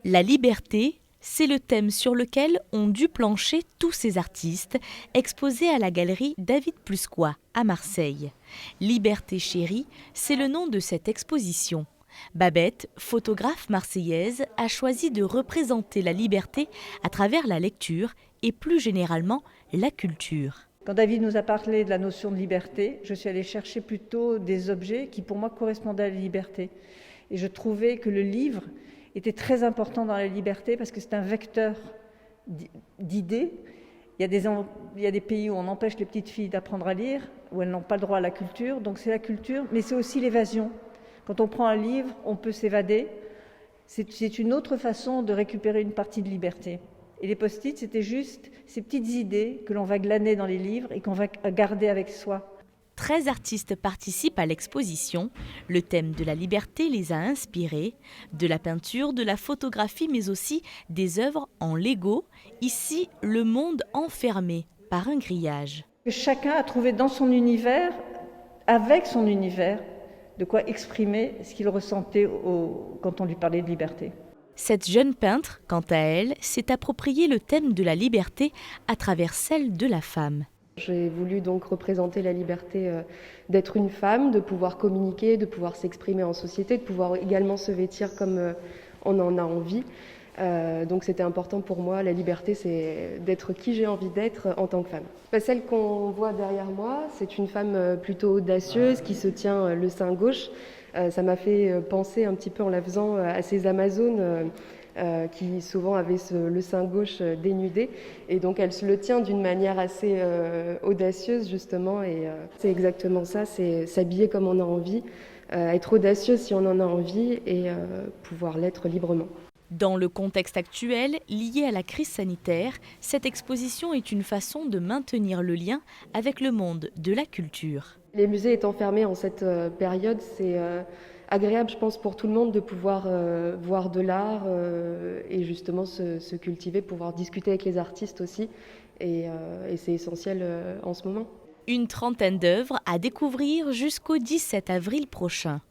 La liberté, c'est le thème sur lequel ont dû plancher tous ces artistes exposés à la galerie David Plusquat à Marseille. Liberté chérie, c'est le nom de cette exposition. Babette, photographe marseillaise, a choisi de représenter la liberté à travers la lecture et plus généralement la culture. Quand David nous a parlé de la notion de liberté, je suis allée chercher plutôt des objets qui pour moi correspondaient à la liberté. Et je trouvais que le livre était très important dans la liberté parce que c'est un vecteur d'idées. Il y a des pays où on empêche les petites filles d'apprendre à lire, où elles n'ont pas le droit à la culture, donc c'est la culture, mais c'est aussi l'évasion. Quand on prend un livre, on peut s'évader. C'est une autre façon de récupérer une partie de liberté. Et les post-it, c'était juste ces petites idées que l'on va glaner dans les livres et qu'on va garder avec soi. 13 artistes participent à l'exposition. Le thème de la liberté les a inspirés, de la peinture, de la photographie, mais aussi des œuvres en Lego. Ici, le monde enfermé par un grillage. Chacun a trouvé dans son univers, avec son univers, de quoi exprimer ce qu'il ressentait quand on lui parlait de liberté. Cette jeune peintre, quant à elle, s'est approprié le thème de la liberté à travers celle de la femme. J'ai voulu donc représenter la liberté d'être une femme, de pouvoir communiquer, de pouvoir s'exprimer en société, de pouvoir également se vêtir comme on en a envie. Donc c'était important pour moi, la liberté, c'est d'être qui j'ai envie d'être en tant que femme. Celle qu'on voit derrière moi, c'est une femme plutôt audacieuse qui se tient le sein gauche. Ça m'a fait penser un petit peu en la faisant à ces Amazones qui souvent avaient le sein gauche dénudé. Et donc elle se le tient d'une manière assez audacieuse justement. Et c'est exactement ça, c'est s'habiller comme on a envie, être audacieux si on en a envie et pouvoir l'être librement. Dans le contexte actuel, lié à la crise sanitaire, cette exposition est une façon de maintenir le lien avec le monde de la culture. Les musées étant fermés en cette période, c'est agréable, je pense, pour tout le monde de pouvoir voir de l'art et justement se cultiver, pouvoir discuter avec les artistes aussi. Et c'est essentiel en ce moment. Une trentaine d'œuvres à découvrir jusqu'au 17 avril prochain.